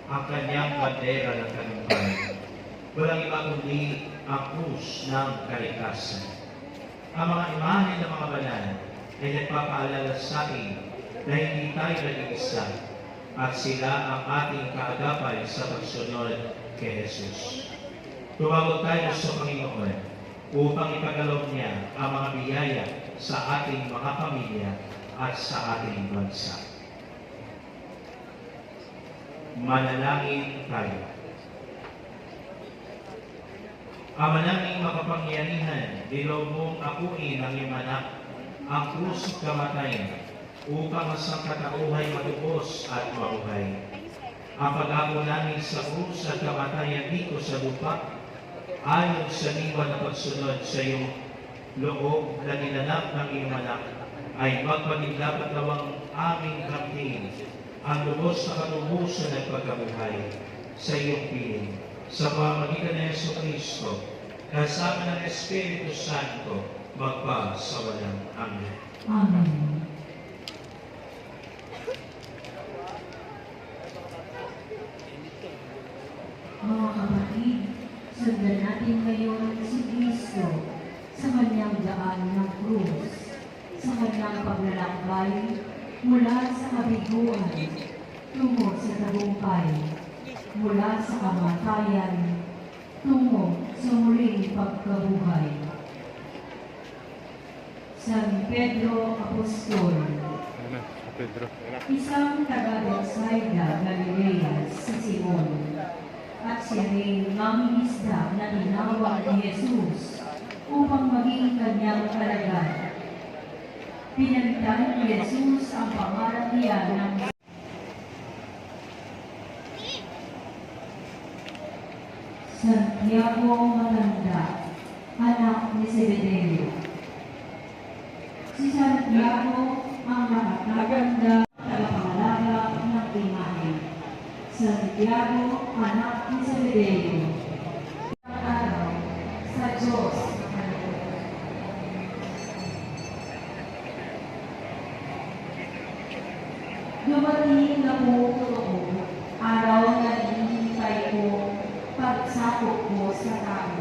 ang kanyang bandera ng tagumpay. Walang iba kundi ang krus ng kaligtasan. Ang mga imahe ng mga banal ay nagpapaalala sa atin na hindi tayo nag-iisa at sila ang ating kaagapay sa pagsunod kay Jesus. Tumawag tayo sa Panginoon upang ipagalaw niya ang mga biyaya sa ating mga pamilya at sa ating bansa. Manalangin tayo. Ama naming makapangyarihan, dilog mong akuin ang iyong anak, ang krus at kamatayan, upang ang sangkatauhay matubos at mabuhay. Ang pag-ako namin sa krus at kamatayan dito sa lupa, ayon sa liwan na pagsunod sa iyong loob na ninanap ng iyong anak, ay magpanilapat nawang aming kamtin ang lubos na katubusan ng pagkabuhay sa iyong piling. Sa pamamagitan ng Jesucristo, kasama ng Espiritu Santo, magpa sa walang Amen. Amen. Mga kapatid, sundan natin ngayon si Kristo sa kanyang daan ng krus, sa kanyang paglalakbay mula sa kabiguan tungo sa tagumpay, mula sa kamatayan tungo sa muling pagkabuhay. San Pedro Apostol, isang taga-Bethsaida, Galilea, si Simon, at siya rin mangingisda na tinawag ni Jesus upang maging kanyang alagad. Pinalitan ni Jesus ang pangalan niya ng Santiago Matanda, anak ni Zebedeo. Si Santiago ang nakataganda tagapangalaga ng imahe. Santiago, anak ni Zebedeo. Ang araw sa Diyos. Dumating na po totoo, araw na hinihintay ko pagsapok mo sa tao.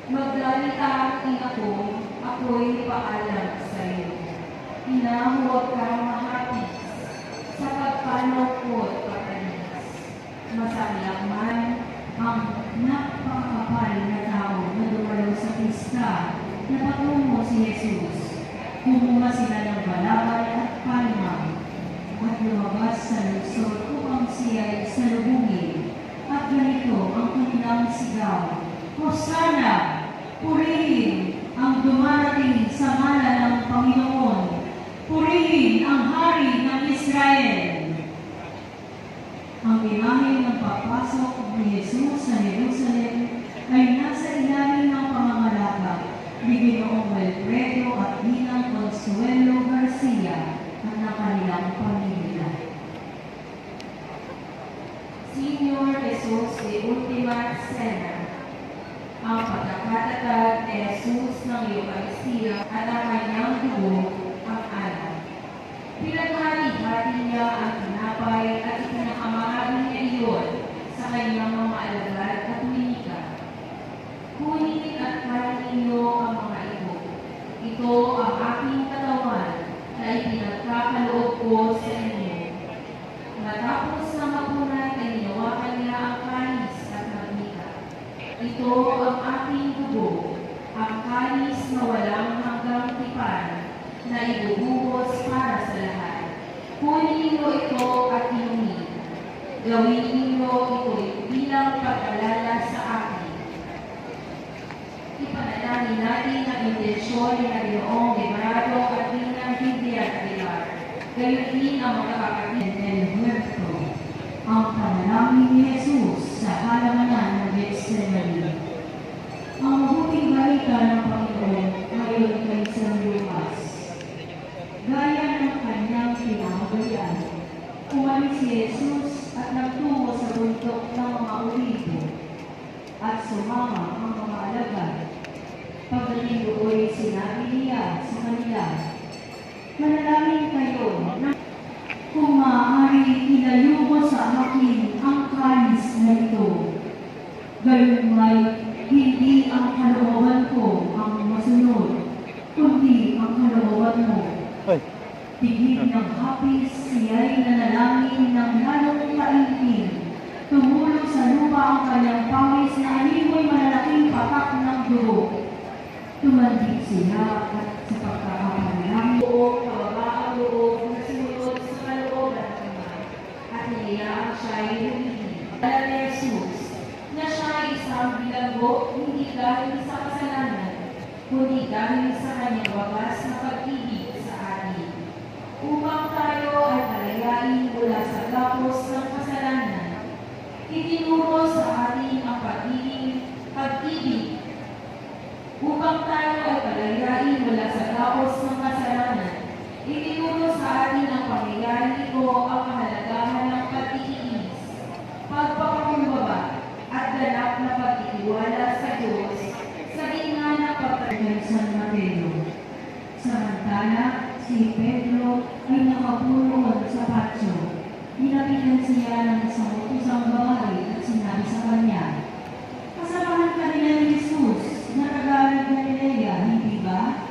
Maglalita ang ako, ako'y paalam sa iyo. Ina, huwag kang mahapis sa pagpanaw ko at patanis. Masayang man ang napakapal na tao na dumalaw sa pista na patungo si Jesus. Kumuha sila ng balabal at palma at lumabas sa lungsod upang siya'y salubungin. At ganito ang kanilang sigaw, Hosana! Purihin ang dumarating sa ngalan ng Panginoon! Purihin ang Hari ng Israel! Ang imahe ng papasok ni Jesus sa Jerusalem ay nasa ilalim ng pangangalaga ni Ginoong Wilfredo at Ginang Consuelo Garcia at ng kanilang pamilya. Señor Jesus de Ultima Cena, ang pagkakatatag ni Jesus ng Eucharistia at ang kanyang dugo ang alay. Pinaghati-hati niya ang tinapay at ipinakamahagi niya iyon sa kanyang mga alagad at tuminika. Kunin at kain ninyo ang mga ito. Ito ang aking katawan na ipinagkakaloob ko sa inyo. Matapos na mapunay ay hinawakan niya ang kanis at nagnika. Ito ang aking dugo, ang kanis na walang hanggang tipan, na ibubuhos para sa lahat. Kunin ninyo ito at inumin. Gawin ninyo ito bilang pag-alala sa akin. Ipanalangin natin ang intensyon ni Ginoong Liberado at Ginang Biblia Aguilar. Gayon din ang mga kapatid del Huerto. Ang panalangin ni Jesus sa halamanan ng Gethsemane. Ang mabuting balita ng Panginoon ayon kay San Lucas. Gaya ng kanyang pinamagayan, umalis si Jesus at nagtungo sa bundok ng mga Olivo at sumama ang mga alagad. Pagdating doon, sinabi niya sa kanila, Manalangin kayo na kung maaari ilayo mo sa akin Tumulong sa lupa ang kanyang pawis na animoy malalaking patak ng dugo. Tumandig sila at sa pagkakapanalangin loob, kababa ang loob na sumunod sa kalooban ng Ama at niliyaan siya ay humili. Dala ni Jesus na siya ay isang bilanggo hindi dahil sa kasalanan, kundi dahil sa kanyang wagas na pag-ibig sa atin. Upang tayo ay palayain mula sa gapos ng kasalanan, itinuro sa atin ang pag-ibig upang tayo ay palayain mula sa gapos ng kasalanan. Itinuro sa atin ang pangyayari ito ang kahalagahan ng pag-iis, pagpapakumbaba at ganap na pagtitiwala sa Diyos sa gitna ng pagtatay San Mateo. Samantala, si Pedro ay nakapuroon sa patio. Nilapitan siya ng isang utusang babae at sinabi sa kanya, "Kasamahan ka nila ni Jesus na taga Galilea, hindi ba?"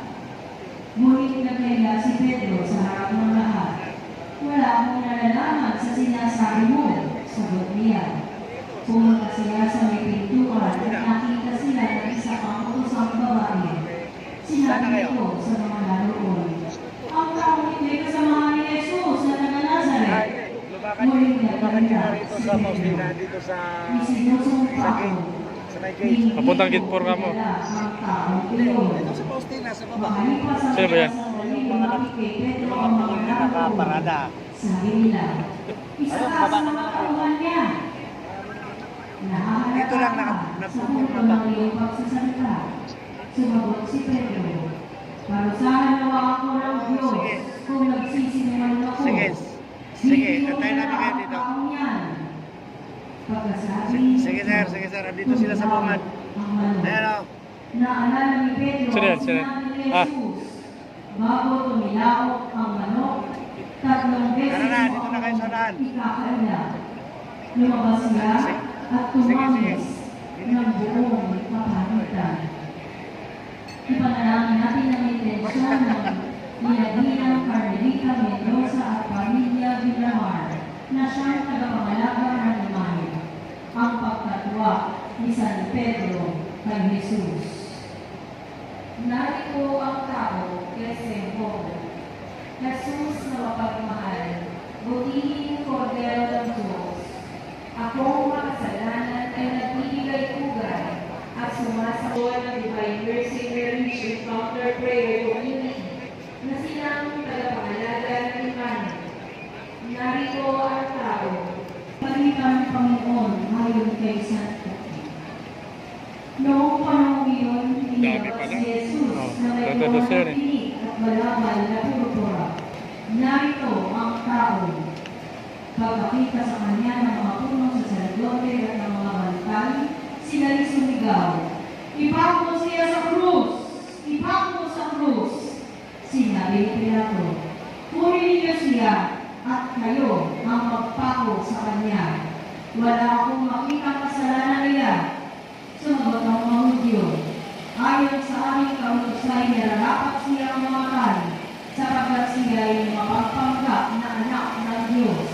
Ngunit nagkaya si Pedro sa harap ng lahat. "Wala akong nalalaman sa sinasabi mo," sagot niya. Pumunta siya sa may pintuan at nakita sila ng isa pang utusang babae. Sinabi ito sa mga naroon, "Ang taong ito'y kasamahan ni Jesus na taga Nazaret." Muling nagkanda si Pedro. Isinusumpa ko. Papuntang Gitpor ka mo. Ito si Faustina sa baba. Sino ba yan? Yung mga nakaparada. Sabi nila, isa ka sa mga tauhan niya. Dito lang napupurma ba? Sa iyong pagsasalita, sumagot si Pedro, "Parusahan nawa ako ng Diyos kung nagsisinungaling ako. Sige, antayin namin kayo dito. Sige sir, andito sila sa bungad. Ayan o. Naalala ni Pedro Sino yan? ang Sino yan? sinabi ni Ah. Jesus, bago tumilaok ang manok, 3 beses Tara na, dito na kayo sa unahan. ikakaila. Lumabas sila at tumangis ng buong kapanitan. Ipanalangin natin ang intensyon ng Ninaginang Carmelita Mendoza at Pamilya Villamar na siyang tagapangalaga ng imahe. Ang pagkatwa ni San Pedro kay Jesus. Narito ang tao kay Sempong. Jesus na mapagmahal, butihing kordero ng Diyos. Akong makasalanan ay nagbibigay pugay at sumasawa ng Divine Mercy Marriage Encounter Prayer Community na silang tagapangalaga ng imahe. Narito ang tao. Palitan ng Panginoon ayon kay Santo. Noong panahon iyon, inilabas si Jesus na may buwan ng tinik at malabal na purpura. Narito ang tao. Pagkakita sa kanya ng mga punong saserdote at ng mga bantay, sila'y sumigaw, "Ipako siya sa krus! Ipako sa krus!" Sinabi ni Pilato, "Kunin ninyo siya at kayo ang magpako sa kanya. Wala akong makitang kasalanan niya." Sumagot ang mga Hudyo, "Ayon sa aming kautusay, nararapat siyang mamatay, sapagkat siya ay mapagpanggap na anak ng Diyos."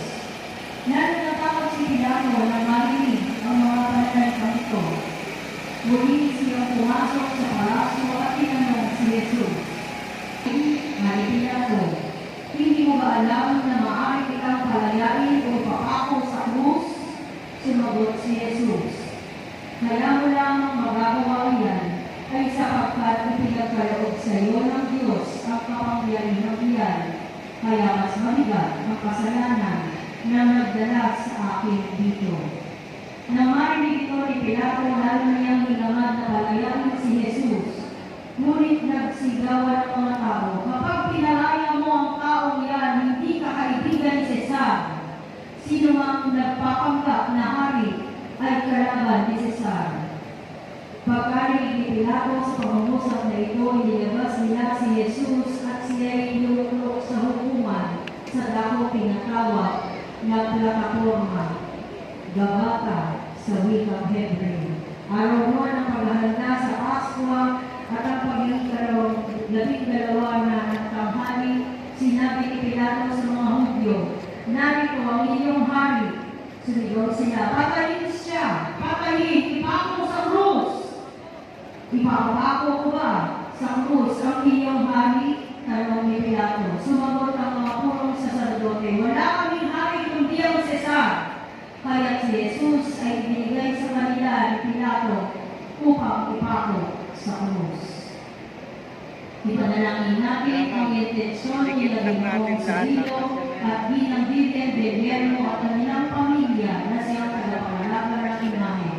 Natatakot si Pilato na marinig ang mga pananalitang ito. Muli siyang pumasok sa palasyo at tinanong si Jesus, "Hari Pilato, hindi mo ba alam na maaari kitang palayain o ipapako sa krus?" Sumagot si Jesus, "Kaya mo lamang magagawa yan ay sapagkat ipinagkaloob sa iyo ng Diyos ang kapangyarihan iyan. Kaya mas mabigat ang kasalanan na nagdala sa akin dito." Nang marinig ito ni Pilato, lalo niyang hinangad na palayain si Jesus. Ngunit nagsigawan ang mga tao, "Kapag pinalaya mo ang taong yan, hindi ka kaibigan ni Cesar. Sino mang nagpapanggap na hari ay kalaban ni Cesar." Pagkarinig ni Pilato sa pangungusap na ito, inilabas nila si Jesus at siya ay inulok sa hukuman sa dako pinatawag na plataporma, Gabata sa wikang Hebreo. Araw mo ng paghahanda sa Paskwa at ang pag-12 na ng tanghali, sinabi ni Pilato sa mga Hudyo, "Narito ang inyong hari." Sumigaw sila, "Patayin siya! Patayin! Ipako sa krus!" "Ipapako ko ba sa krus ang iyong hari?" tanong ni Pilato. Sumagot ang mga purong saserdote, "Wala kaming hari kundi ang Cesar." Kaya si Jesus ay binigay sa kanila ni Pilato upang ipako sa krus. Ipanalangin natin ang intensyon nila Ginoong Cirilo at bilang Biblia Gobyerno at kanilang pamilya na siyang tagapangalaga ng imahe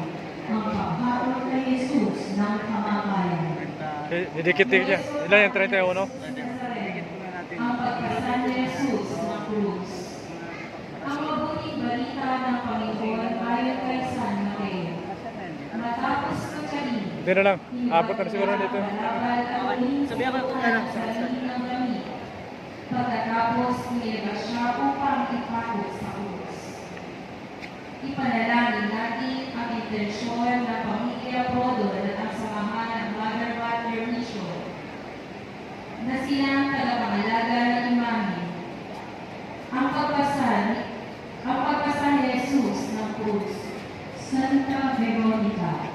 ang paghaharap kay Jesus ng kamatayan. Didikit-dikit niya. Ilan yung 31? Ang pagkasan ni Jesus ng krus. Ang mabuting balita ng Panginoon ayon kay San Mateo. Matapos kagaling, Hindi na lang. Abot na siguro dito. Sabi ako kung ano. Pagkatapos nilabas siya upang ipako sa krus. Ipanalangin natin ang intensyon ng Pamilya Prodol at ang samahan ng Mother Water Mission na silang tagapangalaga ng imahe. Ang pagpasan ni Jesus ng krus. Santa Veronica.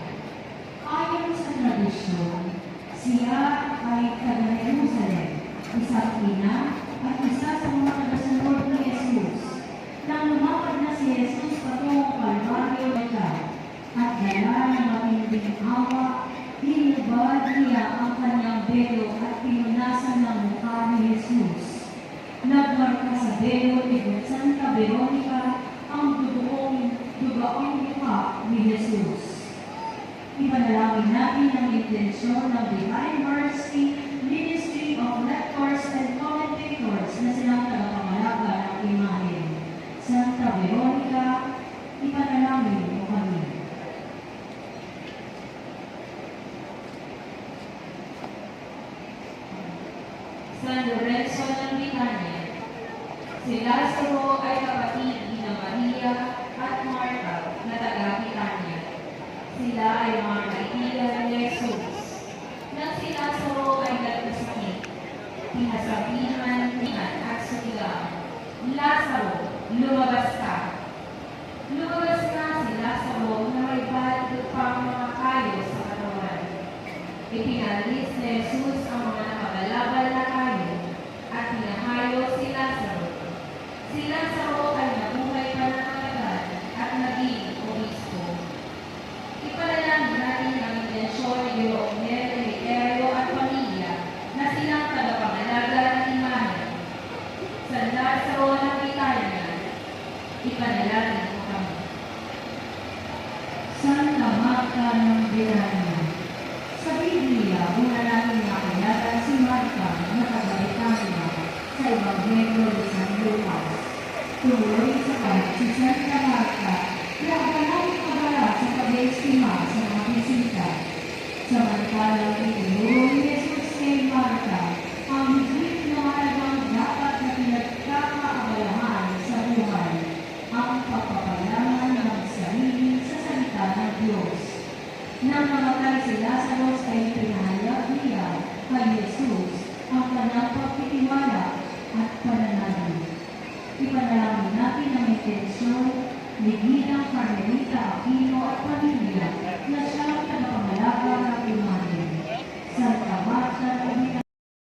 Ayon sa tradisyon, siya ay taga-Jerusalem, isang ina at isa sa mga tagasunod ni Jesus. Nang lumapad na si Jesus patungong Kalbaryo at dala ng matinding awa, hinubad niya ang kanyang belo at pinunasan ng mukha ni Jesus. Nagmarka sa belo ni Santa Veronica ang dugoong mukha ni Jesus. Ipanalangin natin ang intensyon ng Divine Mercy Ministry of Lectors and Commentators na silang tagapangalaga ng imahe. Santa Veronica, ipanalangin mo kami. San Lorenzo ng Britanya. Si Lazaro ay kapatid ni Maria at Marta na taga-Britanya. Sila ay mga kaibigan ni Jesus. Nang si Lazaro ay nagkasakit, pinasabihan niya at sumigaw, "Lazaro, lumabas ka!" Lumabas na si Lazaro na may balot pang mga kayo sa katawan. Ipinalis ni Jesus ang mga nakabalabal na kayo at pinahayo si Lazaro. Si Lazaro ay nabuhay pa ng matagal at naging obispo. Ipanalangin natin ang intensyon ni Ginoong Eleuterio at pamilya na silang tagapangalaga ng imahe. San Lazaro ng Britanya, ipanalangin mo kami. Santa Marta ng Britanya. Sa Biblia, una natin nakilala si Marta na taga-Britanya sa Ebanghelyo ni San Lucas. Tumuloy sa kanya si Santa Marta na ganang kabala sa pag-estima sa mga bisita. Samantalang itinuro ni Jesus kay Marta ang higit na halagang dapat na pinagkakaabalahan sa buhay, ang pagpapalaman ng sarili sa salita ng Diyos. Nang namatay si Lazaro ay pinahayag niya kay Jesus ang kanyang pagtitiwala at pananalig. Ipanalangin natin ang intensyon ni Ginang Carmen